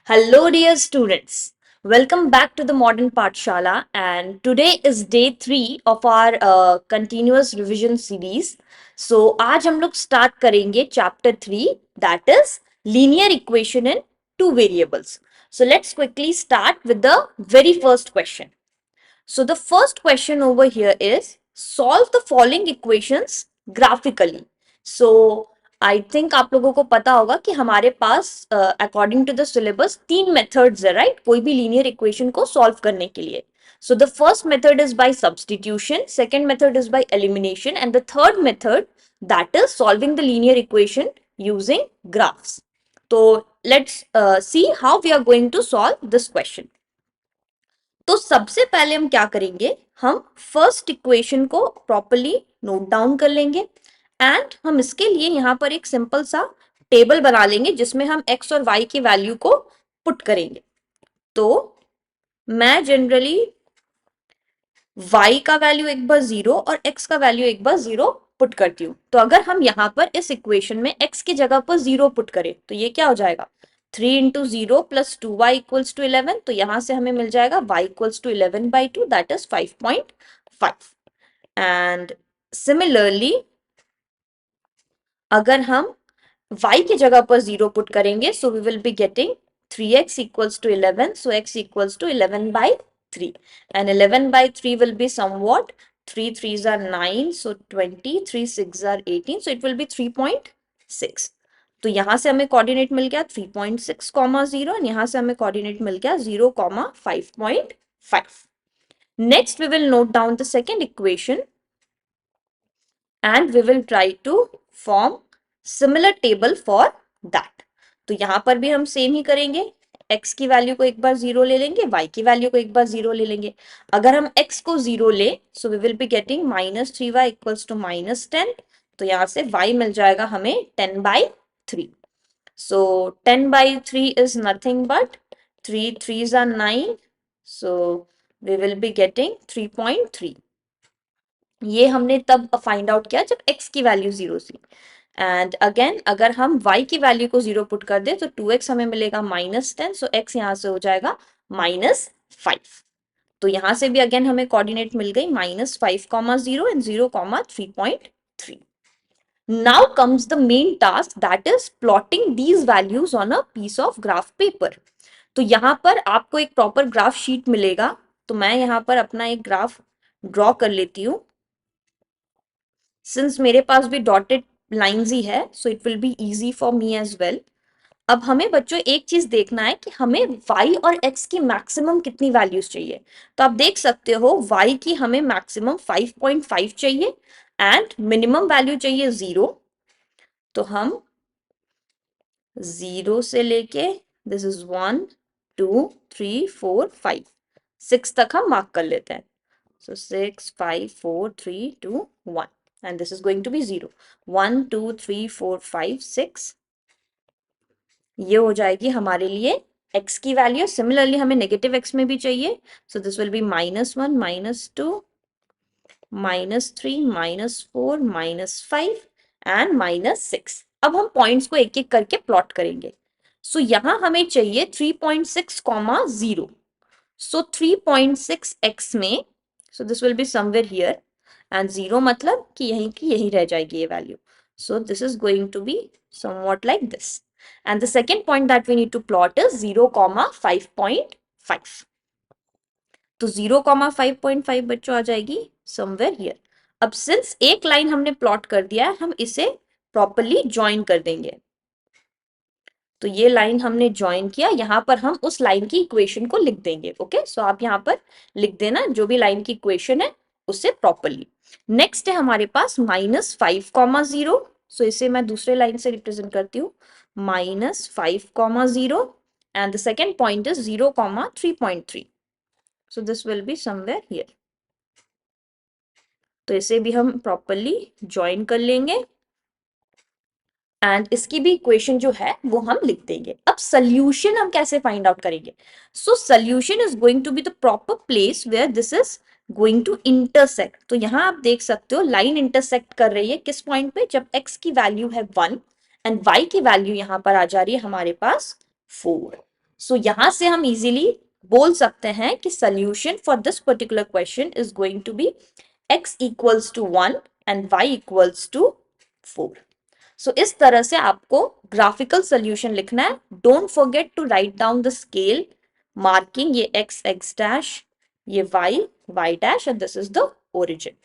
Hello, dear students. Welcome back to the Modern Pathshala, and today is day 3 of our continuous revision series. So, आज हम लोग start करेंगे chapter 3, that is linear equation in two variables. So, let's quickly start with the very first question. So the first question over here is solve the following equations graphically. So I think आप लोगों को पता होगा कि हमारे पास according to the syllabus 3 methods है, right, कोई भी लीनियर इक्वेशन को सॉल्व करने के लिए. So the first method is by substitution, second method is by elimination, and the third method, that is solving the linear equation using graphs. So let's see how we are going to solve this question. तो सबसे पहले हम क्या करेंगे, हम first equation को properly note down कर लेंगे एंड हम इसके लिए यहाँ पर एक सिंपल सा टेबल बना लेंगे जिसमें हम x और y की वैल्यू को पुट करेंगे. तो मैं जनरली y का वैल्यू एक बार 0 और x का वैल्यू एक बार 0 पुट करती हूँ. तो अगर हम यहाँ पर इस इक्वेशन में x की जगह पर 0 पुट करें तो ये क्या हो जाएगा, 3 into 0 plus 2y equals to 11. तो यहां से हमें मिल जाएगा y equals to 11/2, that is 5.5. And similarly अगर हम y की जगह पर 0 पुट करेंगे so we will be getting 3x equals to 11, so x equals to 11/3, and 11/3 will be somewhat 3 3s are 9, so 20, 3 6 are 18, so it will be 3.6. तो यहां से हमें कोऑर्डिनेट मिल गया 3.6, 0, यहां से हमें कोऑर्डिनेट मिल गया 0, 5.5. Next we will note down the second equation and we will try to form similar table for that. तो यहां पर भी हम सेम ही करेंगे, x की वैल्यू को एक बार 0 ले लेंगे, y की वैल्यू को एक बार 0 ले लेंगे. अगर हम x को 0 ले so we will be getting -3y equals to -10. तो यहां से y मिल जाएगा हमें 10/3. So 10/3 is nothing but 3 3s are 9. So we will be getting 3.3. ये हमने तब फाइंड आउट किया जब x की वैल्यू 0 थी. एंड अगेन अगर हम y की वैल्यू को 0 पुट कर दे तो 2x हमें मिलेगा -10. सो x यहाँ से हो जाएगा -5. तो यहां से भी अगेन हमें कोऑर्डिनेट मिल गई -5, 0 and 0, 3.3. Now comes the main task, that is plotting these values on a piece of graph paper. तो यहाँ पर आपको एक प्रॉपर ग्राफ शीट मिलेगा. तो मैं यहाँ पर अपना एक ग्राफ ड्रॉ कर लेती हूँ. सिंस मेरे पास भी डॉटेड लाइंस ही है so it will be easy for me as well. अब हमें बच्चों एक चीज देखना है कि हमें y और x की मैक्सिमम कितनी वैल्यूज चाहिए. तो आप देख सकते हो y की हमें मैक्सिमम 5.5 चाहिए एंड मिनिमम वैल्यू चाहिए 0. तो हम 0 से लेके दिस इज 1 2 3 4 5 6 तक हम मार्क कर लेते हैं. So 6 5 4 3 2 1 and this is going to be 0. 1 2 3 4 5 6. ये हो जाएगी हमारे लिए x की वैल्यू. सिमिलरली हमें नेगेटिव x में भी चाहिए. सो दिस विल बी -1 -2 -3 -4 -5 एंड -6. अब हम पॉइंट्स को एक एक करके प्लॉट करेंगे. सो यहां हमें चाहिए 3.6, 0. सो 3.6x में so this will be somewhere here and 0 मतलब कि यहीं की यहीं रह जाएगी ये value. So this is going to be somewhat like this. And the second point that we need to plot is 0, 5.5. तो 0, 5.5 बच्चों आ जाएगी समवेयर हियर. अब सिंस एक लाइन हमने प्लॉट कर दिया है हम इसे प्रॉपरली ज्वाइन कर देंगे. तो ये लाइन हमने ज्वाइन किया, यहां पर हम उस लाइन की इक्वेशन को लिख देंगे. ओके, सो आप यहां पर लिख देना जो भी लाइन की इक्वेशन है उसे प्रॉपरली. नेक्स्ट है हमारे पास -5, 0. सो इसे मैं दूसरे लाइन से रिप्रेजेंट करती हूँ -5, 0 and the second point is 0, 3.3. So this will be somewhere here. तो इसे भी हम प्रॉपरली ज्वाइन कर लेंगे एंड इसकी भी इक्वेशन जो है वो हम लिख देंगे. अब सोल्यूशन हम कैसे फाइंड आउट करेंगे. So solution is going to be the proper place where this is going to intersect. तो यहां आप देख सकते हो लाइन इंटरसेक्ट कर रही है किस पॉइंट पे, जब x की वैल्यू है 1 एंड y की वैल्यू यहाँ पर आ जा रही है हमारे पास 4। सो यहां से हम इजीली बोल सकते हैं कि solution for this particular question is going to be x equals to 1 and y equals to 4। So इस तरह से आपको ग्राफिकल सोल्यूशन लिखना है। Don't forget to write down the scale marking ये x x डैश, ये y y dash and this is the origin.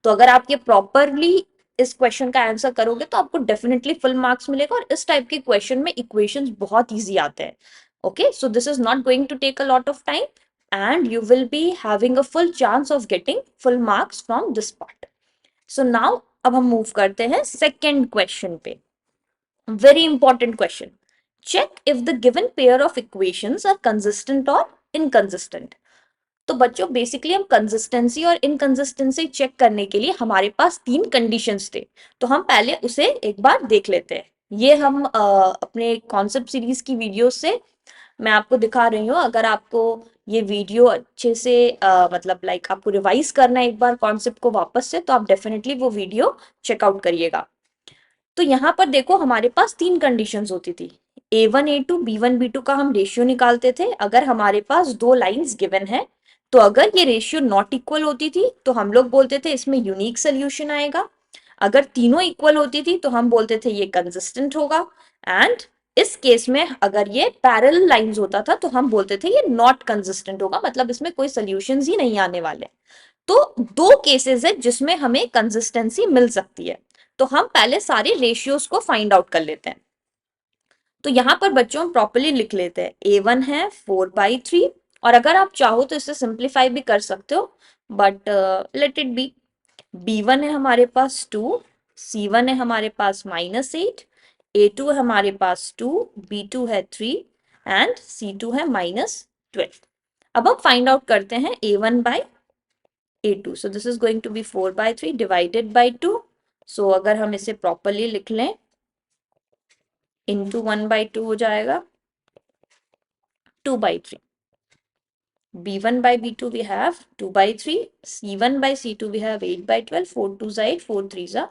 तो अगर आप ये प्रॉपरली इस क्वेश्चन का आंसर करोगे तो आपको डेफिनेटली फुल मार्क्स मिलेगा। और इस टाइप के क्वेश्चन में इक्वेशंस बहुत इजी आते हैं। Okay, so this is not going to take a lot of time and you will be having a full chance of getting full marks from this part. So now अब हम move करते हैं second question पे। Very important question. Check if the given pair of equations are consistent और inconsistent. तो बच्चों basically हम consistency और इनकंसिस्टेंसी चेक करने के लिए हमारे पास 3 कंडीशंस थे। तो हम पहले उसे एक बार देख लेते हैं। ये हम अपने कॉन्सेप्ट सीरीज की वीडियो से मैं आपको दिखा रही हूँ। अगर आपको ये वीडियो अच्छे से मतलब लाइक आपको रिवाइज करना है एक बार कॉन्सेप्ट को वापस से, तो आप डेफिनेटली वो वीडियो चेकआउट करिएगा। तो यहाँ पर देखो हमारे पास 3 कंडीशंस होती थी। A1 A2 B1 B2 का हम रेशियो निकालते थे अगर हमारे पास 2 लाइंस गिवन है। तो अगर ये रेशियो नॉट इक्वल होती थी तो हम लोग बोलते थे इसमें यूनिक सोल्यूशन आएगा। अगर तीनों इक्वल होती थी तो हम बोलते थे ये कंसिस्टेंट होगा। एंड इस केस में अगर ये पैरेलल लाइंस होता था तो हम बोलते थे ये नॉट कंसिस्टेंट होगा, मतलब इसमें कोई सोल्यूशंस ही नहीं आने वाले। तो 2 केसेस है जिसमें हमें कंसिस्टेंसी मिल सकती है। तो हम पहले सारे रेशियोज को फाइंड आउट कर लेते हैं। तो यहां पर बच्चों हम प्रॉपरली लिख लेते हैं। A1 है 4/3 और अगर आप चाहो तो इसे सिंप्लीफाई भी कर सकते हो, but let it be. B1 है हमारे पास 2, C1 है हमारे पास -8, A2 है हमारे पास 2, B2 है 3 एंड C2 है -12। अब हम फाइंड आउट करते हैं A1 by A2। So this is going to be 4/3 divided by 2। So अगर हम इसे प्रॉपरली लिख लें, इंटू 1/2 हो जाएगा 2/3। B1 by B2 we have 2/3, C1 by C2 we have 8/12, 4 2s are 8, 4 3s are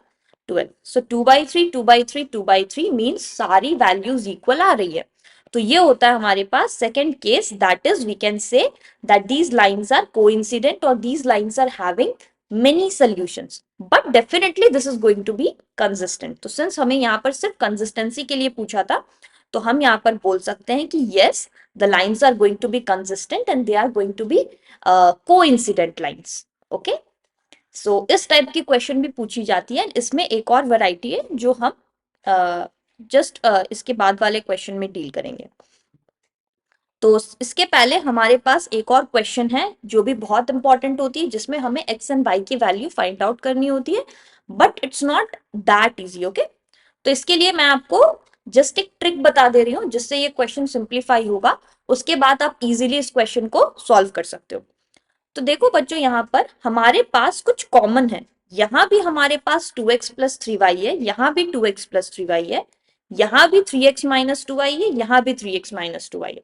12. So 2/3, 2/3, 2/3 means सारी values equal आ रही है। तो ये होता है हमारे पास second case, that is we can say that these lines are coincident or these lines are having many solutions. But definitely this is going to be consistent. तो since हमें यहाँ पर सिर्फ consistency के लिए पूछा था, तो हम यहाँ पर बोल सकते हैं कि yes, the lines are going to be consistent and they are going to be coincident lines. Okay, so इस टाइप की क्वेश्चन भी पूछी जाती है। इसमें एक और वैरायटी है जो हम जस्ट इसके बाद वाले क्वेश्चन में डील करेंगे। तो इसके पहले हमारे पास एक और क्वेश्चन है जो भी बहुत इंपॉर्टेंट होती है, जिसमें हमें एक्स एंड वाई की वैल्यू फाइंड आउट करनी होती है, but it's not that easy. Okay, तो इसके लिए मैं आपको जस्ट एक ट्रिक बता दे रही हूँ जिससे ये क्वेश्चन सिंप्लीफाई होगा। उसके बाद आप इजीली इस क्वेश्चन को सॉल्व कर सकते हो। तो देखो बच्चों, यहाँ पर हमारे पास कुछ कॉमन है। यहाँ भी हमारे पास 2x प्लस 3y है, यहाँ भी 2x प्लस 3y है, यहाँ भी 3x माइनस 2y है, यहाँ भी 3x माइनस 2y है।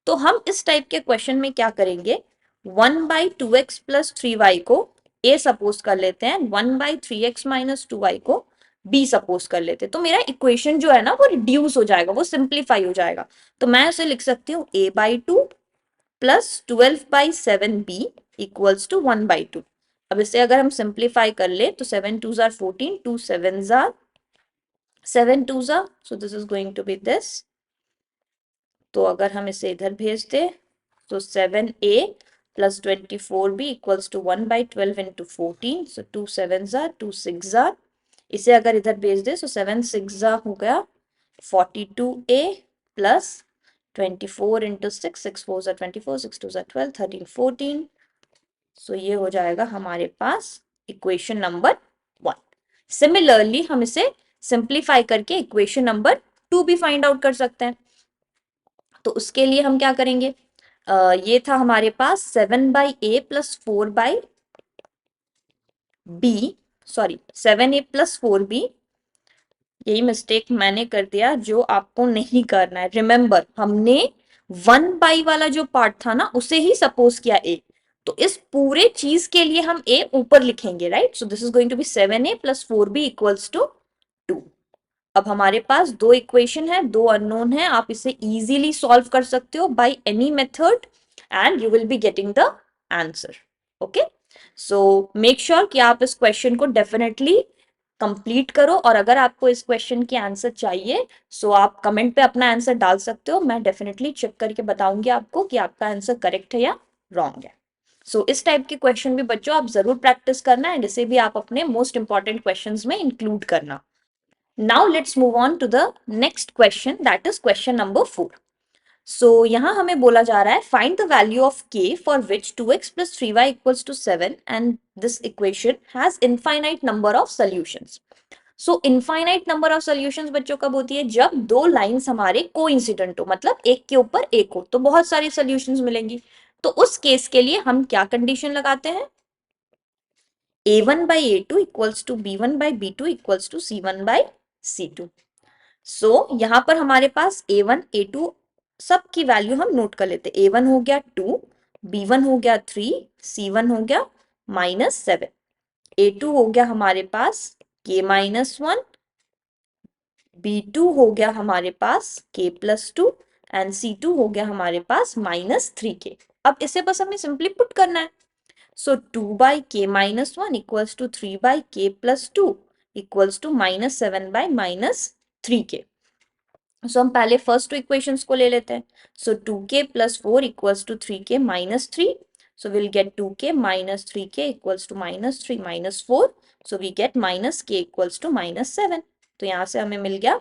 तो हम इस टाइप के क्वेश्चन में क्या करेंगे, 1/2x प्लस 3y को a सपोज कर लेते हैं, 1/3x माइनस 2y को b सपोज कर लेते हैं। तो मेरा इक्वेशन जो है ना वो रिड्यूस हो जाएगा, वो सिंप्लीफाई हो जाएगा। तो मैं उसे लिख सकती हूँ a/2 plus 12/7b equals to 1/2। अब इसे अगर हम सिंप्लीफाई कर ले तो 7 2s are 14, 2 7s are 7 2s are, so this is going to be this। तो अगर हम इसे इधर भेज दे तो 7a plus 24b equals to 1/12 into 14, so 2 7s are 2 6s are। इसे अगर इधर भेज दे तो 7 6 हो गया 42a plus 24 into 6, 6 4s are 24, 6 2s are 12, 13 14। सो ये हो जाएगा हमारे पास इक्वेशन नंबर 1। सिमिलरली हम इसे सिंप्लीफाई करके इक्वेशन नंबर 2 भी फाइंड आउट कर सकते हैं। तो उसके लिए हम क्या करेंगे, ये था हमारे पास 7/a plus 4/b, sorry 7a plus 4b। यही मिस्टेक मैंने कर दिया जो आपको नहीं करना है। रिमेंबर, हमने 1/, वाला जो पार्ट था ना उसे ही सपोज किया a। तो इस पूरे चीज के लिए हम a ऊपर लिखेंगे, right. So this is going to be 7a plus 4b equals to 2। अब हमारे पास दो इक्वेशन है, दो अननोन है, आप इसे इजीली सॉल्व कर सकते हो by any method and you will be getting the answer. Okay, so make sure कि आप इस क्वेश्चन को डेफिनेटली कंप्लीट करो, और अगर आपको इस क्वेश्चन की आंसर चाहिए सो आप कमेंट पे अपना आंसर डाल सकते हो, मैं डेफिनेटली चेक करके बताऊंगी आपको कि आपका आंसर करेक्ट है या रॉन्ग है। सो इस टाइप के क्वेश्चन भी बच्चों आप जरूर प्रैक्टिस करना एंड इसे भी आप अपने मोस्ट इंपॉर्टेंट क्वेश्चंस में इंक्लूड करना। Now let's move on to the next question, that is question number 4। So यहाँ हमें बोला जा रहा है find the value of k for which 2x plus 3y equals to 7 and this equation has infinite number of solutions. So infinite number of solutions बच्चों कब होती है? जब दो लाइंस हमारे कोइंसिडेंट हो, मतलब एक के ऊपर एक हो, तो बहुत सारी सॉल्यूशंस मिलेंगी। तो उस केस के लिए हम क्या कंडीशन लगाते हैं? a1 by a2 equals to b1 by b2 equals to c1 by c2। So यहां पर हमारे पास a1 a2 सब की वैल्यू हम नोट कर लेते हैं। a1 हो गया 2, b1 हो गया 3, c1 हो गया -7, a2 हो गया हमारे पास k-1, b2 हो गया हमारे पास k+2 एंड c2 हो गया हमारे पास -3k। अब इसे बस हमें सिंपली पुट करना है। So 2 by k-1 equals to 3 by k+2 equals to -7 by -3k। So हम पहले फर्स्ट टू इक्वेशंस को ले लेते हैं। So 2k plus 4 equals to 3k minus 3। So will get 2k minus 3k equals to -3 minus 4। So we get -k equals to -7। तो यहाँ से हमें मिल गया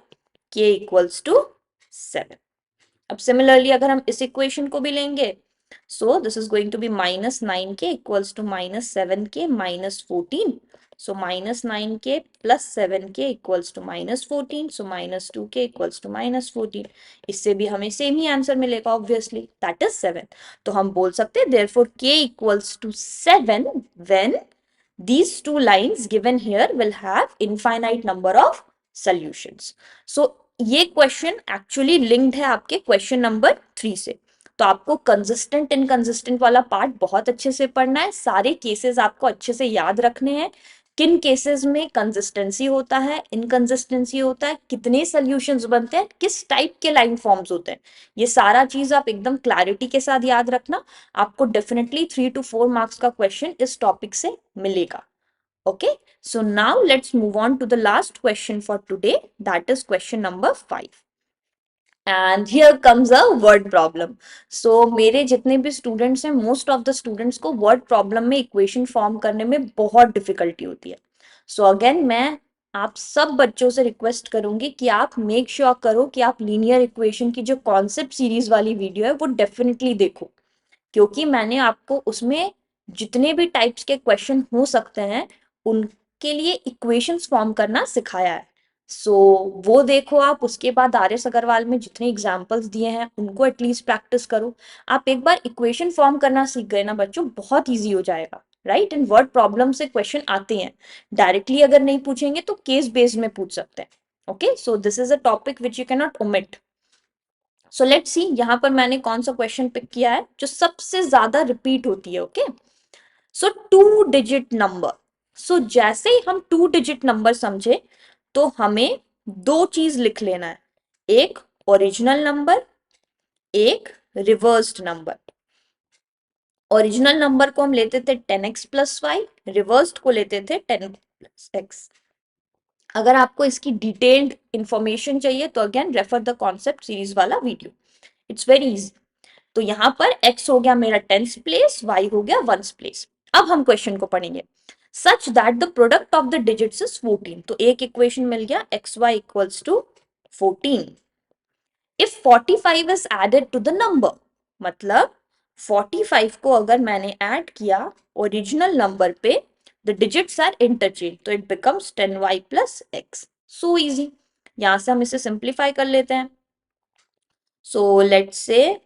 k इक्वल्स टू 7। अब सिमिलरली अगर हम इस इक्वेशन को भी लेंगे, so this is going to be -9k equals to -7k -14. So -9k plus 7k equals to -14. So -2k equals to -14. इससे भी हमें सेम ही आंसर मिलेगा ऑब्वियसली, दैट इज 7। तो हम बोल सकते हैं therefore k equals to 7 when these two lines given here will have infinite number of solutions. So ये क्वेश्चन एक्चुअली लिंक्ड है आपके क्वेश्चन नंबर 3 से। तो आपको कंसिस्टेंट इनकंसिस्टेंट वाला पार्ट बहुत अच्छे से पढ़ना है, सारे केसेस आपको अच्छे से याद रखने हैं। किन केसेस में कंसिस्टेंसी होता है, इनकंसिस्टेंसी होता है, कितने सॉल्यूशंस बनते हैं, किस टाइप के लाइन फॉर्म्स होते हैं, ये सारा चीज आप एकदम क्लैरिटी के साथ याद रखना। आपको डेफिनेटली 3 to 4 मार्क्स का क्वेश्चन इस टॉपिक से मिलेगा। Okay, so now let's move on to the last question for today, that is question number 5. And here comes a word problem. So मेरे जितने भी स्टूडेंट्स हैं, मोस्ट ऑफ द स्टूडेंट्स को word problem में equation form करने में बहुत difficulty होती है। सो अगेन मैं आप सब बच्चों से रिक्वेस्ट करूंगी कि आप मेक श्योर करो कि आप लीनियर इक्वेशन की जो कॉन्सेप्ट सीरीज वाली वीडियो है वो डेफिनेटली देखो, क्योंकि मैंने आपको उसमें जितने भी टाइप्स के क्वेश्चन हो सकते हैं उनके लिए इक्वेशंस फॉर्म करना सिखाया है। सो वो देखो आप, उसके बाद आर एस अग्रवाल में जितने एग्जाम्पल्स दिए हैं उनको एटलीस्ट प्रैक्टिस करो। आप एक बार इक्वेशन फॉर्म करना सीख गए ना बच्चों, बहुत ईजी हो जाएगा, राइट। इन वर्ड प्रॉब्लम से क्वेश्चन आते हैं, डायरेक्टली अगर नहीं पूछेंगे तो केस बेस्ड में पूछ सकते हैं। Okay, so this is a topic which you can not omit. So let see यहाँ पर मैंने कौन सा क्वेश्चन पिक किया है जो सबसे ज्यादा रिपीट होती है। ओके, सो 2 डिजिट नंबर। सो जैसे ही हम 2 डिजिट नंबर समझे तो हमें दो चीज लिख लेना है, एक ओरिजिनल नंबर, एक रिवर्स्ड नंबर। ओरिजिनल नंबर को हम लेते थे 10x प्लस वाई, रिवर्स्ड को लेते थे 10 प्लस एक्स। अगर आपको इसकी डिटेल्ड इंफॉर्मेशन चाहिए तो again refer the concept series वाला वीडियो, इट्स वेरी इजी। तो यहां पर x हो गया मेरा 10th प्लेस, y हो गया 1st प्लेस। अब हम क्वेश्चन को पढ़ेंगे। Such that the product of the digits is 14। तो एक इक्वेशन मिल गया xy equals to 14। If 45 is added to the number, मतलब 45 को अगर मैंने ऐड किया ओरिजिनल नंबर पे, द डिजिट्स आर इंटरचेंज, तो it becomes 10y plus x. So easy. यहां से हम इसे सिंप्लीफाई कर लेते हैं। सो लेट्स से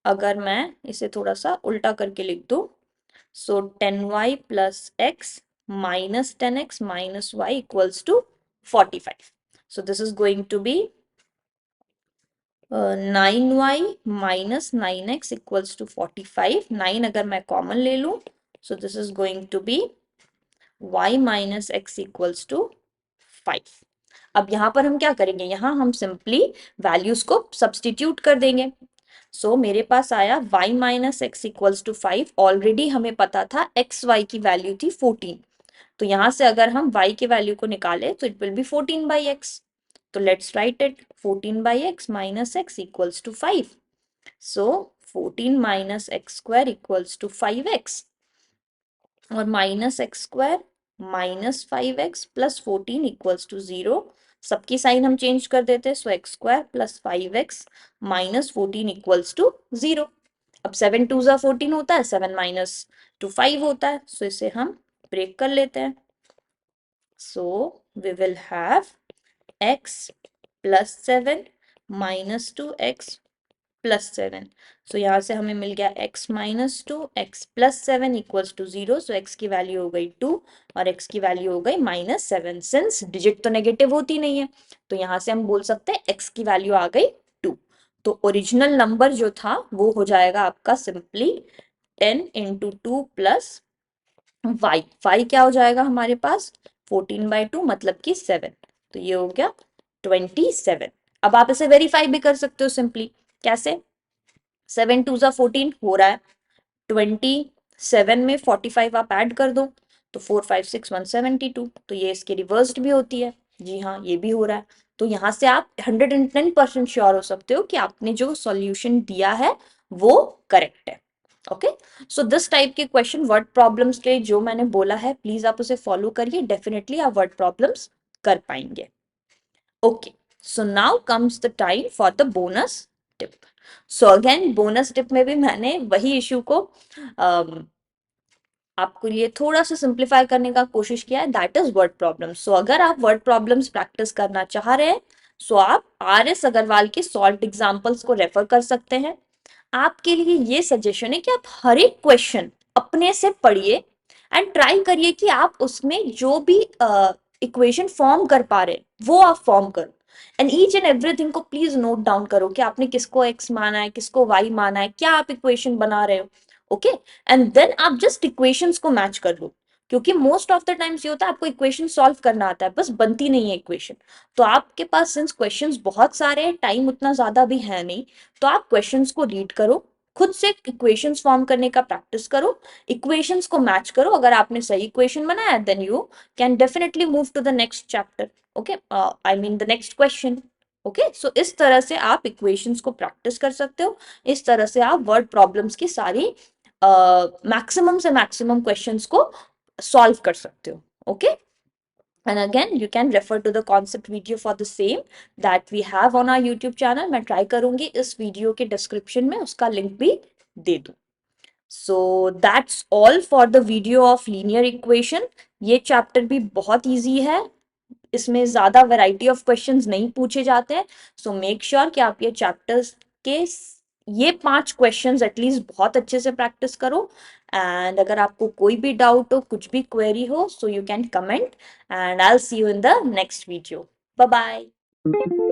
अगर मैं इसे थोड़ा सा उल्टा करके लिख दूं, so 10y plus x minus 10x minus y equals to 45। So this is going to be 9y minus 9x equals to 45। 9 अगर मैं कॉमन ले लूं, so this is going to be y minus x equals to 5। अब यहाँ पर हम क्या करेंगे, यहाँ हम सिंपली वैल्यूज को सब्सटीट्यूट कर देंगे। सो मेरे पास आया y minus x equals to 5। Already हमें पता था एक्स वाई की वैल्यू थी 14, तो यहां से अगर हम y की वैल्यू को निकाले तो इट विल बी 14/x। तो let's write it, 14/x minus x equals to 5। So 14 minus x square equals to 5x, और minus x square minus 5x plus 14 equals to 0। सबकी साइन हम चेंज कर देते हैं, so x square plus 5x minus 14 equals to 0। अब 7 2 जा 14 होता है, 7 माइनस टू 5 होता है, सो इसे हम ब्रेक कर लेते हैं। So we will have x plus 7 minus 2x plus 7। So यहाँ से हमें मिल गया x minus 2 x plus 7 equals to 0। So x की वैल्यू हो गई 2 और x की वैल्यू हो गई -7। सिंस डिजिट तो नेगेटिव होती नहीं है, तो यहाँ से हम बोल सकते हैं x की वैल्यू आ गई 2। तो ओरिजिनल नंबर जो था वो हो जाएगा आपका simply 10 into 2 plus y। y क्या हो जाएगा हमारे पास, 14/2 मतलब कि 7। तो ये हो गया 27। अब आप इसे वेरीफाई भी कर सकते हो सिंपली। कैसे, 7 2 जा 14 हो रहा है, 27 में 45 आप ऐड कर दो तो 4 5 6 172। तो ये इसके रिवर्स्ड भी होती है, जी हाँ ये भी हो रहा है। तो यहाँ से आप 110% श्योर हो सकते हो कि आपने जो सॉल्यूशन दिया है वो करेक्ट है। ओके, सो दिस टाइप के क्वेश्चन वर्ड प्रॉब्लम्स के जो मैंने बोला है, प्लीज आप उसे फॉलो करिए, डेफिनेटली आप वर्ड प्रॉब्लम्स कर पाएंगे। Okay, so now comes the time for the bonus tip. So again bonus tip में भी मैंने वही इश्यू को आपको लिए थोड़ा सा सिंप्लीफाई करने का कोशिश किया है, दैट इज वर्ड प्रॉब्लम्स। सो अगर आप वर्ड प्रॉब्लम्स प्रैक्टिस करना चाह रहे हैं, सो आप RS अग्रवाल के सॉल्व एग्जाम्पल्स को रेफर कर सकते हैं। आपके लिए ये सजेशन है कि आप हर एक क्वेश्चन अपने से पढ़िए एंड ट्राई करिए कि आप उसमें जो भी इक्वेशन फॉर्म कर पा रहे हैं वो आप फॉर्म करो, एंड ईच एंड एवरीथिंग को प्लीज नोट डाउन करो कि आपने किसको x माना है, किसको y माना है, क्या आप इक्वेशन बना रहे हो। ओके, एंड देन आप जस्ट इक्वेशंस को मैच कर लो, क्योंकि मोस्ट ऑफ द टाइम्स ये होता है आपको इक्वेशन सॉल्व करना आता है, बस बनती नहीं है इक्वेशन। तो आपके पास सिंस क्वेश्चंस बहुत सारे हैं, टाइम उतना ज्यादा भी है नहीं, तो आप क्वेश्चंस को रीड करो, खुद से इक्वेशंस फॉर्म करने का प्रैक्टिस करो, इक्वेशंस को मैच करो। अगर आपने सही इक्वेशन बनाया then you can definitely move to the next chapter. Okay, I mean the next question. Okay, so इस तरह से आप इक्वेशंस को प्रैक्टिस कर सकते हो, इस तरह से आप वर्ड प्रॉब्लम्स की सारी मैक्सिमम से मैक्सिमम क्वेश्चंस को सॉल्व कर सकते हो। Okay, and again you can refer to the concept video for the same that we have on our YouTube channel। मैं ट्राई करूंगी इस वीडियो के डिस्क्रिप्शन में उसका लिंक भी दे दूं। So that's all for the video of linear equation. ये chapter भी बहुत इजी है, इसमें ज्यादा वैरायटी ऑफ क्वेश्चंस नहीं पूछे जाते हैं। सो मेक श्योर कि आप ये चैप्टर्स के ये 5 क्वेश्चंस एटलीस्ट बहुत अच्छे से प्रैक्टिस करो। एंड अगर आपको कोई भी डाउट हो, कुछ भी क्वेरी हो, so you can comment and I will see you in the next video. Bye bye.